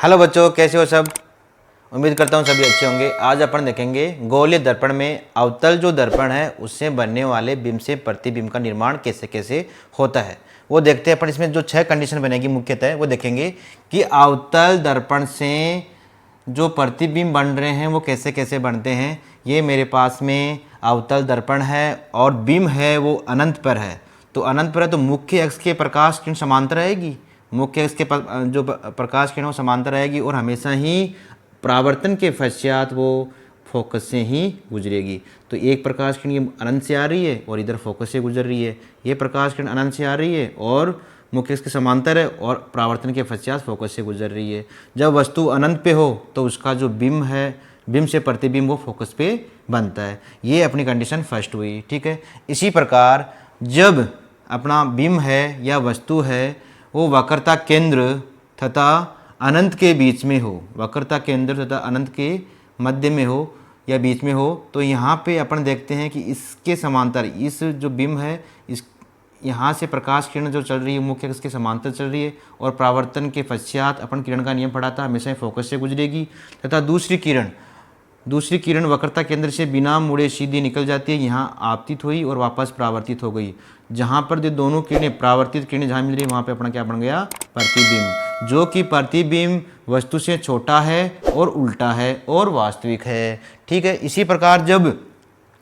Hello बच्चों, कैसे हो सब। उम्मीद करता हूँ सभी अच्छे होंगे। आज अपन देखेंगे गोलीय दर्पण में अवतल जो दर्पण है उससे बनने वाले बिंब से प्रतिबिंब का निर्माण कैसे कैसे होता है वो देखते हैं अपन। इसमें जो 6 कंडीशन बनेगी मुख्यतः वो देखेंगे कि अवतल दर्पण से जो प्रतिबिंब बन रहे हैं वो कैसे कैसे बनते हैं। ये मेरे पास में अवतल दर्पण है और बिंब है वो अनंत पर है। तो अनंत पर है तो मुख्य अक्ष के प्रकाश किरण समांतर रहेगी, मुख्य अक्ष के जो प्रकाश किरण वो समांतर रहेगी और हमेशा ही परावर्तन के पश्चात वो फोकस से ही गुजरेगी। तो एक प्रकाश किरण ये अनंत से आ रही है और इधर फोकस से गुजर रही है, ये प्रकाश किरण अनंत से आ रही है और मुख्य अक्ष के समांतर है और परावर्तन के पश्चात फोकस से गुजर रही है। जब वस्तु अनंत पे हो तो उसका जो बिंब है, बिंब से प्रतिबिंब वो फोकस पे बनता है। ये अपनी कंडीशन फर्स्ट हुई, ठीक है। इसी प्रकार जब अपना बिंब है या वस्तु है वो वक्रता केंद्र तथा अनंत के बीच में हो, वक्रता केंद्र तथा अनंत के मध्य में हो या बीच में हो, तो यहाँ पे अपन देखते हैं कि इसके समांतर इस जो बिंब है इस यहाँ से प्रकाश किरण जो चल रही है मुख्य अक्ष के समांतर चल रही है और परावर्तन के पश्चात अपन किरण का नियम पढ़ा था, हमेशा फोकस से गुजरेगी। तथा दूसरी किरण वक्रता केंद्र से बिना मुड़े सीधी निकल जाती है, यहाँ आपतित हुई और वापस परावर्तित हो गई। जहाँ पर ये दोनों किरणें परावर्तित किरणें जहाँ मिल रही है वहाँ पे अपना क्या बन गया, प्रतिबिंब, जो कि प्रतिबिंब वस्तु से छोटा है और उल्टा है और वास्तविक है, ठीक है। इसी प्रकार जब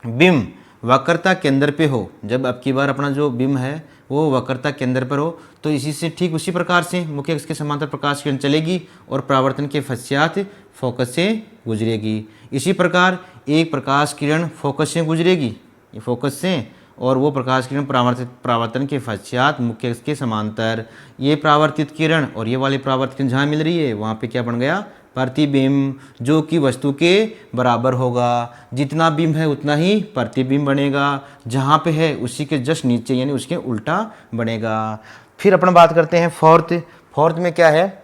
बिंब वक्रता केंद्र पे हो, जब अब की बार अपना जो बिंब है वो वक्रता केंद्र पर हो तो इसी से ठीक उसी प्रकार से मुख्य अक्ष के समांतर प्रकाश किरण चलेगी और परावर्तन के पश्चात फोकस से गुजरेगी। इसी प्रकार एक प्रकाश किरण फोकस से गुजरेगी, ये फोकस से, और वो प्रकाश किरण परावर्तन के पश्चात मुख्य अक्ष के समांतर, ये परावर्तित किरण और ये वाली परावर्तित किरण जहाँ मिल रही है वहाँ पे क्या बन गया, प्रतिबिंब, जो कि वस्तु के बराबर होगा। जितना बिंब है उतना ही प्रतिबिंब बनेगा, जहाँ पे है उसी के जस्ट नीचे यानी उसके उल्टा बनेगा। फिर अपन बात करते हैं फोर्थ में क्या है,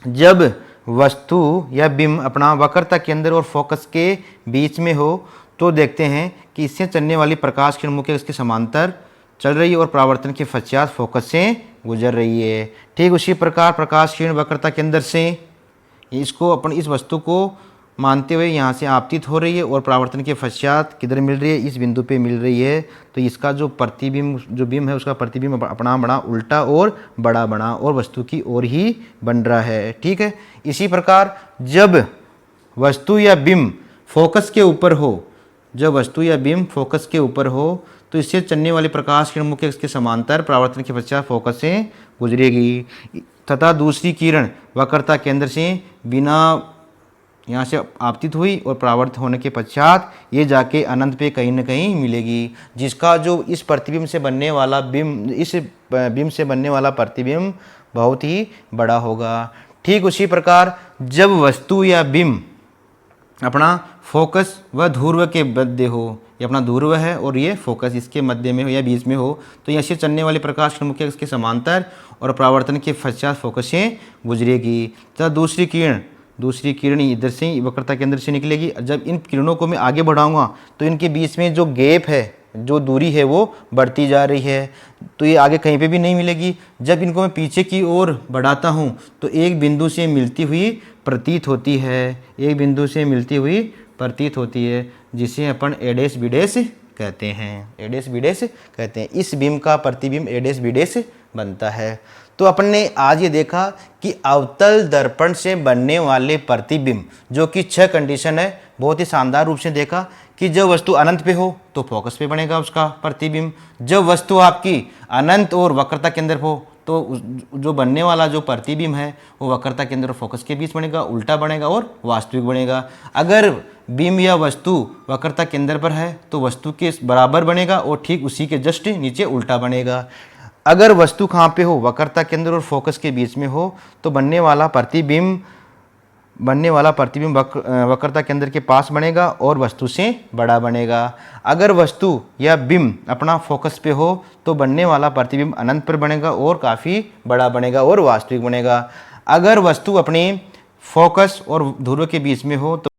जब वस्तु या बिंब अपना वक्रता केंद्र और फोकस के बीच में हो तो देखते हैं कि इससे चलने वाली प्रकाश किरण मुख्य अक्ष के समांतर चल रही है और परावर्तन के पश्चात फोकस से गुजर रही है। ठीक उसी प्रकार प्रकाश किरण वक्रता केंद्र से इसको अपन इस वस्तु को मानते हुए यहाँ से आपतित हो रही है और परावर्तन के पश्चात किधर मिल रही है, इस बिंदु पे मिल रही है। तो इसका जो प्रतिबिंब जो बिंब है उसका प्रतिबिंब अपना बना उल्टा और बड़ा बना और वस्तु की ओर ही बन रहा है, ठीक है। इसी प्रकार जब वस्तु या बिंब फोकस के ऊपर हो, जब वस्तु या बिंब फोकस के ऊपर हो तो इससे चलने वाले प्रकाश किरण मुख्य अक्ष के समांतर परावर्तन के पश्चात फोकस से गुजरेगी तथा दूसरी किरण वक्रता केंद्र से बिना यहाँ से आपतित हुई और परावर्तित होने के पश्चात ये जाके अनंत पे कहीं न कहीं मिलेगी, जिसका जो इस प्रतिबिंब से बनने वाला बिंब, इस बिंब से बनने वाला प्रतिबिंब बहुत ही बड़ा होगा। ठीक उसी प्रकार जब वस्तु या बिंब अपना फोकस व ध्रुव के मध्य हो, ये अपना ध्रुव है और ये फोकस इसके मध्य में हो या बीच में हो, तो यहाँ से चलने वाले प्रकाश के मुख्य अक्ष के समांतर और परावर्तन के पश्चात फोकस से गुजरेगी। तथा दूसरी किरण इधर से वक्रता केंद्र से निकलेगी। जब इन किरणों को मैं आगे बढ़ाऊंगा तो इनके बीच में जो गैप है, जो दूरी है वो बढ़ती जा रही है, तो ये आगे कहीं पे भी नहीं मिलेगी। जब इनको मैं पीछे की ओर बढ़ाता हूँ तो एक बिंदु से मिलती हुई प्रतीत होती है, एक बिंदु से मिलती हुई प्रतीत होती है, जिसे अपन ए डैश बी डैश कहते हैं, ए डैश बी डैश कहते हैं। इस बिंब का प्रतिबिंब ए डैश बी डैश बनता है। तो अपन ने आज ये देखा कि अवतल दर्पण से बनने वाले प्रतिबिंब जो कि 6 कंडीशन है, बहुत ही शानदार रूप से देखा कि जब वस्तु अनंत पे हो तो फोकस पे बनेगा उसका प्रतिबिंब, जब वस्तु आपकी अनंत और वक्रता केंद्र हो तो जो बनने वाला जो प्रतिबिंब है वो वक्रता केंद्र और फोकस के बीच बनेगा, उल्टा बनेगा और वास्तविक बनेगा। अगर बिंब या वस्तु वक्रता केंद्र पर है तो वस्तु के बराबर बनेगा और ठीक उसी के जस्ट नीचे उल्टा बनेगा। अगर वस्तु कहाँ पे हो, वक्रता केंद्र और फोकस के बीच में हो, तो बनने वाला प्रतिबिंब वक्रता केंद्र के पास बनेगा और वस्तु से बड़ा बनेगा। अगर वस्तु या बिंब अपना फोकस पे हो तो बनने वाला प्रतिबिंब अनंत पर बनेगा और काफ़ी बड़ा बनेगा और वास्तविक बनेगा। अगर वस्तु अपनी फोकस और ध्रुव के बीच में हो तो